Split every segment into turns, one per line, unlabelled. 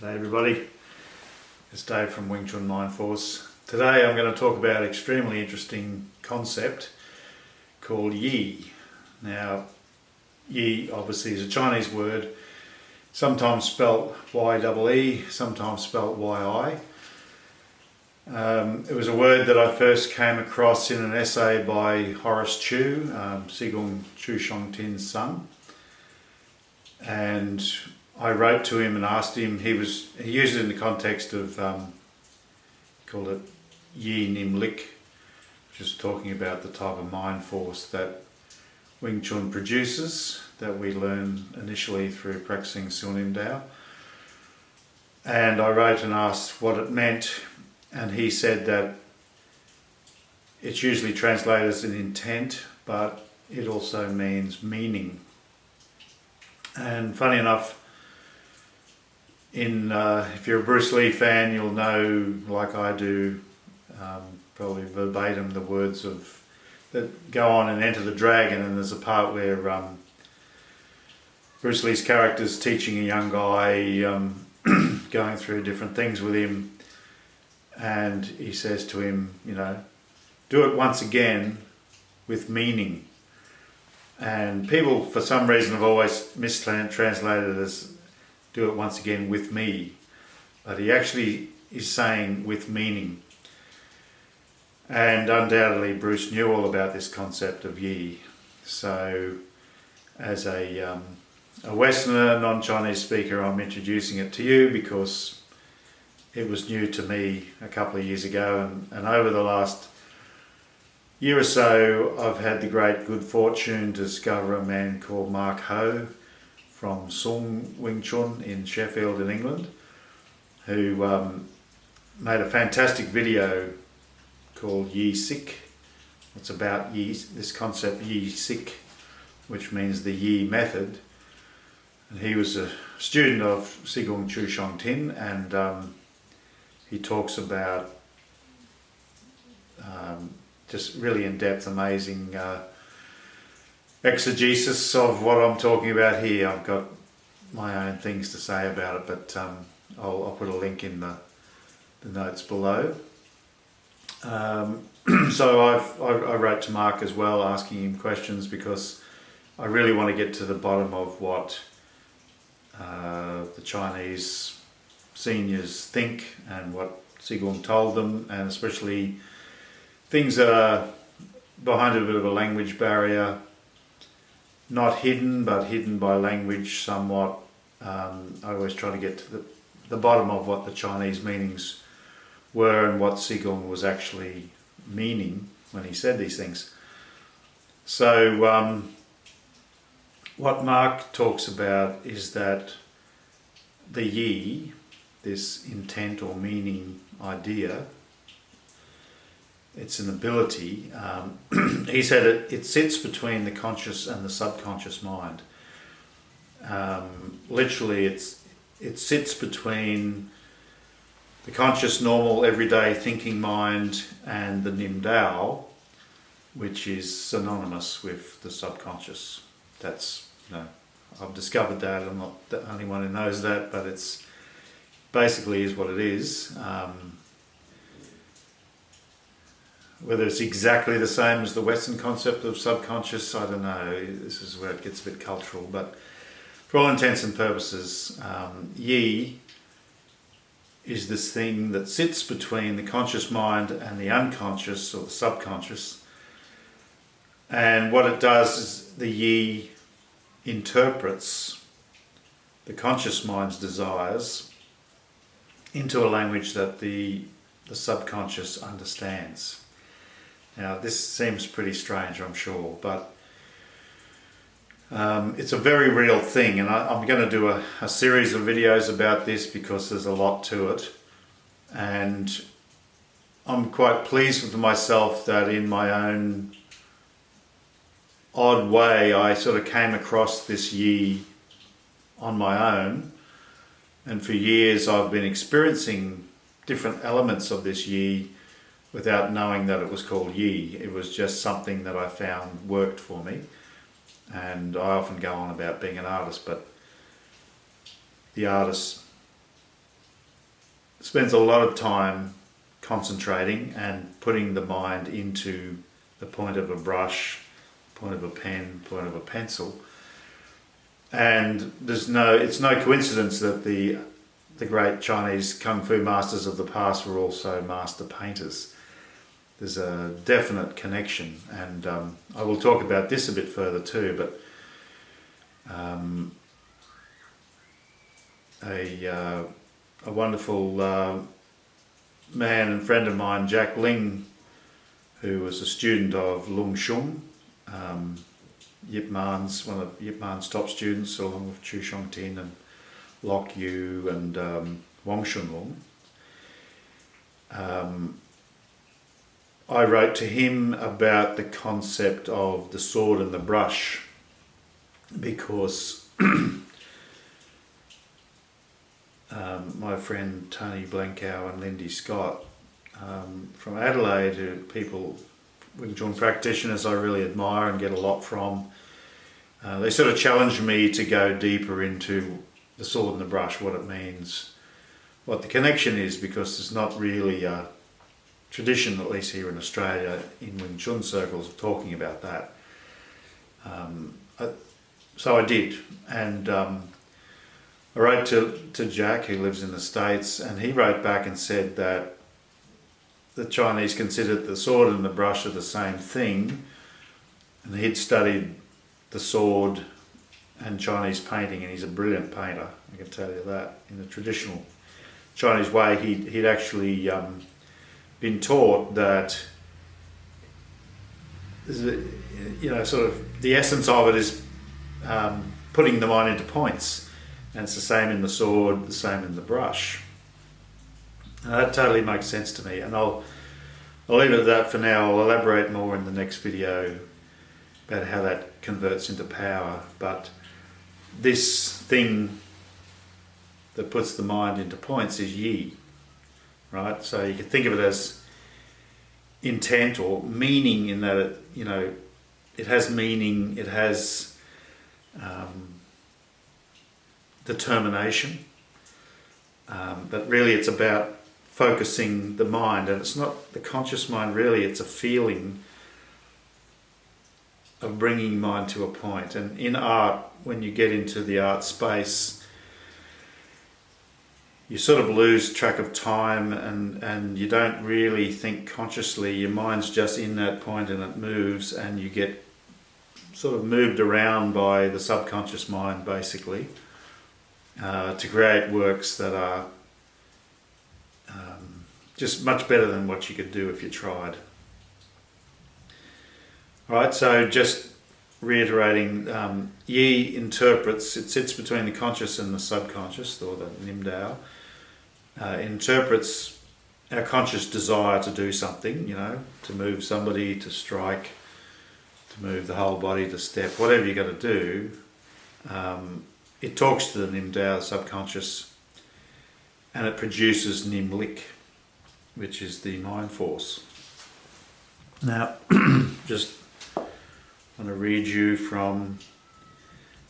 G'day everybody, it's Dave from Wing Chun Mind Force. Today I'm going to talk about an extremely interesting concept called yi. Now, yi obviously is a Chinese word, sometimes spelt Y-E-E, sometimes spelt Y-I. It was a word that I first came across in an essay by Horace Chu, Sigung Chu Shong Tin's son. And I wrote to him and asked him, he used it in the context of, he called it Yi Nim Lik, just talking about the type of mind force that Wing Chun produces, that we learn initially through practicing Siu Nim Dao. And I wrote and asked what it meant, and he said that it's usually translated as an intent, but it also means meaning. And funny enough, if you're a Bruce Lee fan, you'll know, like I do, probably verbatim, the words that go on in Enter the Dragon, and there's a part where Bruce Lee's character's teaching a young guy, going through different things with him, and he says to him, do it once again with meaning. And people, for some reason, have always mistranslated it as do it once again with me, but he actually is saying with meaning. And undoubtedly Bruce knew all about this concept of yi. So as a Westerner, non-Chinese speaker, I'm introducing it to you because it was new to me a couple of years ago, and over the last year or so I've had the great good fortune to discover a man called Mark Ho from Sigung Wing Chun in Sheffield in England, who made a fantastic video called Yi Sik. It's about Yi, this concept Yi Sik, which means the Yi method. And he was a student of Sigung Chu Shong Tin, and he talks about just really in-depth, amazing exegesis of what I'm talking about here. I've got my own things to say about it, but I'll put a link in the notes below. So I wrote to Mark as well, asking him questions, because I really want to get to the bottom of what the Chinese seniors think and what Sigung told them, and especially things that are behind a bit of a language barrier, not hidden, but hidden by language somewhat. I always try to get to the bottom of what the Chinese meanings were and what Sigung was actually meaning when he said these things. So what Mark talks about is that the yi, this intent or meaning idea, it's an ability. He said it sits between the conscious and the subconscious mind. Literally, it sits between the conscious, normal, everyday thinking mind and the Nim Dao, which is synonymous with the subconscious. That's, I've discovered that. I'm not the only one who knows that, but it's basically is what it is. Whether it's exactly the same as the Western concept of subconscious, I don't know. This is where it gets a bit cultural, but for all intents and purposes, yi is this thing that sits between the conscious mind and the unconscious or the subconscious. And what it does is the yi interprets the conscious mind's desires into a language that the subconscious understands. Now, this seems pretty strange, I'm sure, but it's a very real thing, and I'm going to do a series of videos about this because there's a lot to it, and I'm quite pleased with myself that in my own odd way I sort of came across this yi on my own, and for years I've been experiencing different elements of this yi without knowing that it was called yi. It was just something that I found worked for me. And I often go on about being an artist, but the artist spends a lot of time concentrating and putting the mind into the point of a brush, point of a pen, point of a pencil. And it's no coincidence that the great Chinese Kung Fu masters of the past were also master painters. There's a definite connection, and I will talk about this a bit further too, but a wonderful man and friend of mine, Jack Ling, who was a student of Lung Shung, Yip Man's, one of Yip Man's top students, along with Chu Shong Tin and Lok Yu and Wong Shun Lung. I wrote to him about the concept of the sword and the brush, because my friend Tony Blancow and Lindy Scott from Adelaide, who people, Wing Chun practitioners I really admire and get a lot from, they sort of challenged me to go deeper into the sword and the brush, what it means, what the connection is, because there's not really a tradition, at least here in Australia, in Wing Chun circles, of talking about that. So I did, and I wrote to Jack, who lives in the States, and he wrote back and said that the Chinese considered the sword and the brush are the same thing, and he'd studied the sword and Chinese painting, and he's a brilliant painter, I can tell you that. In the traditional Chinese way, he'd actually been taught that, sort of the essence of it is putting the mind into points, and it's the same in the sword, the same in the brush. That totally makes sense to me, and I'll leave it at that for now. I'll elaborate more in the next video about how that converts into power. But this thing that puts the mind into points is yi, right? So you can think of it as intent or meaning, in that it has meaning, it has determination, but really it's about focusing the mind, and it's not the conscious mind really, it's a feeling of bringing mind to a point. And in art, when you get into the art space, you sort of lose track of time, and you don't really think consciously. Your mind's just in that point and it moves, and you get sort of moved around by the subconscious mind, basically, to create works that are just much better than what you could do if you tried. Alright, so just reiterating, Yi interprets, it sits between the conscious and the subconscious, or the Nim Dao. Interprets our conscious desire to do something, to move somebody, to strike, to move the whole body, to step, whatever you're going to do. It talks to the Nim Dao, the subconscious, and it produces Nim Lik, which is the mind force. Now, just want to read you from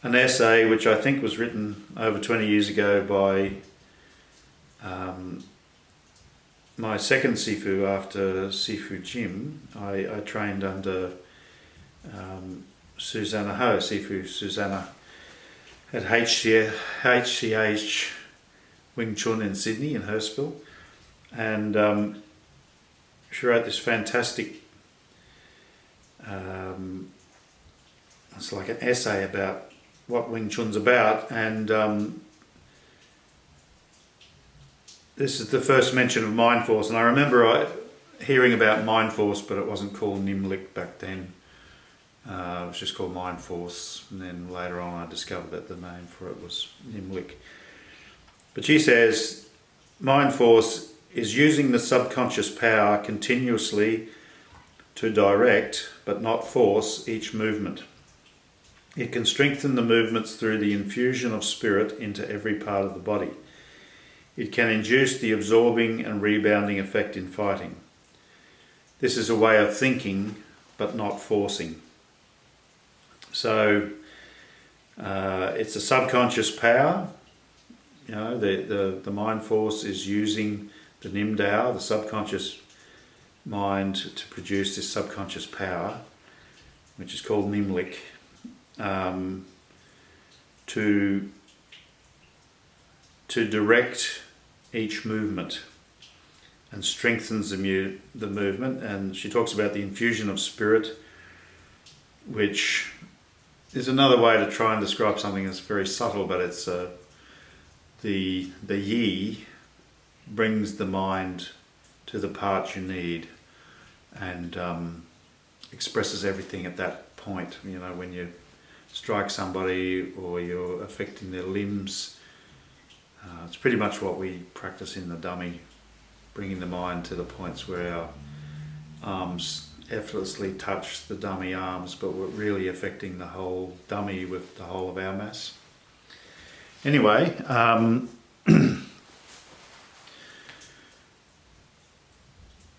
an essay which I think was written over 20 years ago by my second Sifu after Sifu Jim. I trained under Susanna Ho, Sifu Susanna, at HCH Wing Chun in Sydney, in Hurstville. And she wrote this fantastic, it's like an essay about what Wing Chun's about, and this is the first mention of mind force. And I remember hearing about mind force, but it wasn't called Nimlik back then. It was just called mind force, and then later on I discovered that the name for it was Nimlik. But she says, mind force is using the subconscious power continuously to direct, but not force, each movement. It can strengthen the movements through the infusion of spirit into every part of the body. It can induce the absorbing and rebounding effect in fighting. This is a way of thinking, but not forcing. So it's a subconscious power. You know, the mind force is using the Nim Dao, the subconscious mind, to produce this subconscious power, which is called Nimlik, to direct each movement, and strengthens the movement. And she talks about the infusion of spirit, which is another way to try and describe something that's very subtle, but it's the yi brings the mind to the part you need, and expresses everything at that point. You know, when you strike somebody or you're affecting their limbs, it's pretty much what we practice in the dummy, bringing the mind to the points where our arms effortlessly touch the dummy arms, but we're really affecting the whole dummy with the whole of our mass. Anyway,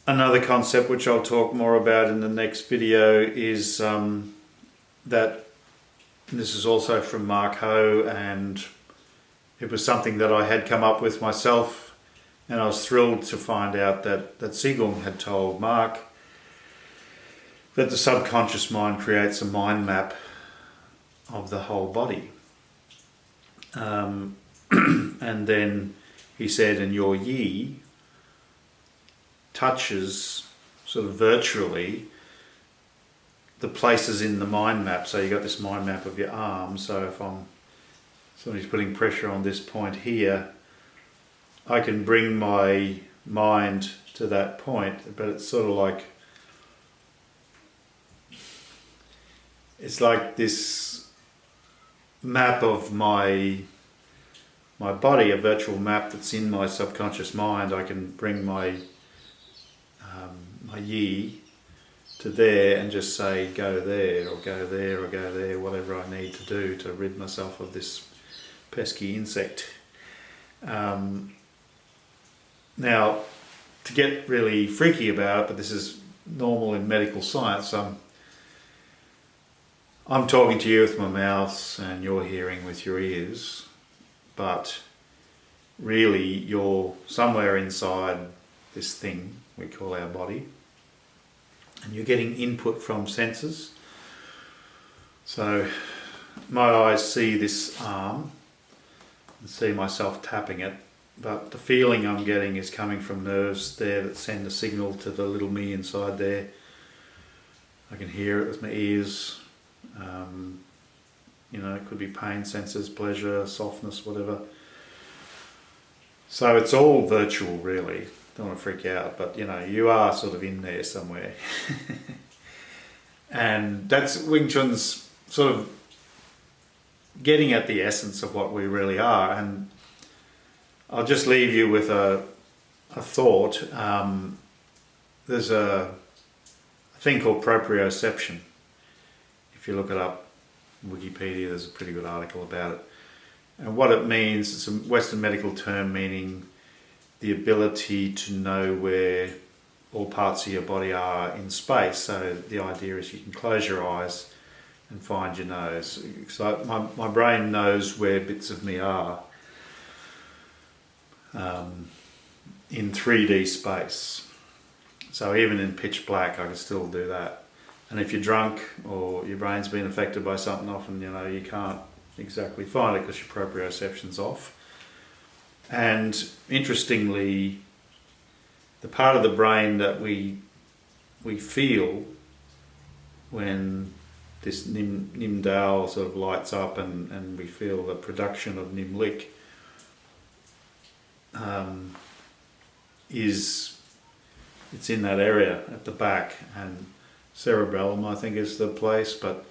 another concept which I'll talk more about in the next video is that this is also from Mark Ho, and it was something that I had come up with myself, and I was thrilled to find out that Sigung had told Mark that the subconscious mind creates a mind map of the whole body. And then he said, and your yi touches sort of virtually the places in the mind map. So you got this mind map of your arm. So if somebody's putting pressure on this point here, I can bring my mind to that point, but it's sort of like, it's like this map of my body, a virtual map that's in my subconscious mind. I can bring my yi to there and just say, go there, or go there, or go there, whatever I need to do to rid myself of this pesky insect. Now, to get really freaky about it, but this is normal in medical science, I'm talking to you with my mouth and you're hearing with your ears, but really you're somewhere inside this thing we call our body, and you're getting input from senses. So my eyes see this arm and see myself tapping it, but the feeling I'm getting is coming from nerves there that send a signal to the little me inside there. I can hear it with my ears. You know, it could be pain sensors, pleasure, softness, whatever. So it's all virtual, really. Don't want to freak out, but you know, you are sort of in there somewhere. And that's Wing Chun's sort of getting at the essence of what we really are. And I'll just leave you with a thought. There's a thing called proprioception. If you look it up, Wikipedia, there's a pretty good article about it. And what it means, it's a Western medical term meaning the ability to know where all parts of your body are in space. So the idea is you can close your eyes and find your nose. So my brain knows where bits of me are in 3D space. So even in pitch black, I can still do that. And if you're drunk or your brain's been affected by something, often, you know, you can't exactly find it because your proprioception's off. And interestingly, the part of the brain that we feel when this Nim Dao sort of lights up and we feel the production of Nimlik it's in that area at the back, and cerebellum, I think, is the place, but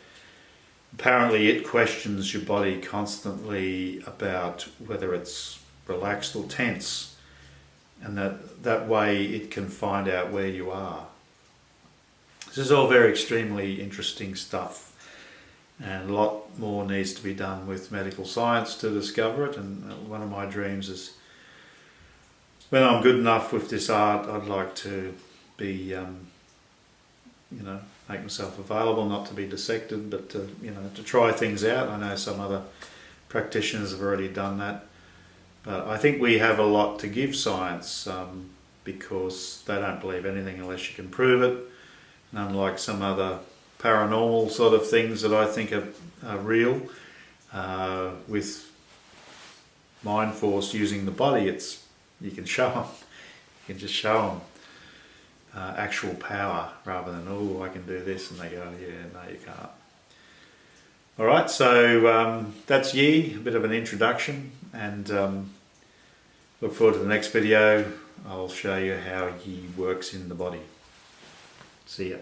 apparently it questions your body constantly about whether it's relaxed or tense, and that way it can find out where you are. This is all very extremely interesting stuff, and a lot more needs to be done with medical science to discover it. And one of my dreams is, when I'm good enough with this art, I'd like to be, you know, make myself available, not to be dissected, but to, you know, to try things out. I know some other practitioners have already done that. But I think we have a lot to give science, because they don't believe anything unless you can prove it. And unlike some other paranormal sort of things that I think are real, with mind force using the body, you can show them. You can just show them actual power rather than, oh, I can do this, and they go, yeah, no, you can't. All right, so that's Yi, a bit of an introduction, and look forward to the next video. I'll show you how Yi works in the body. See ya.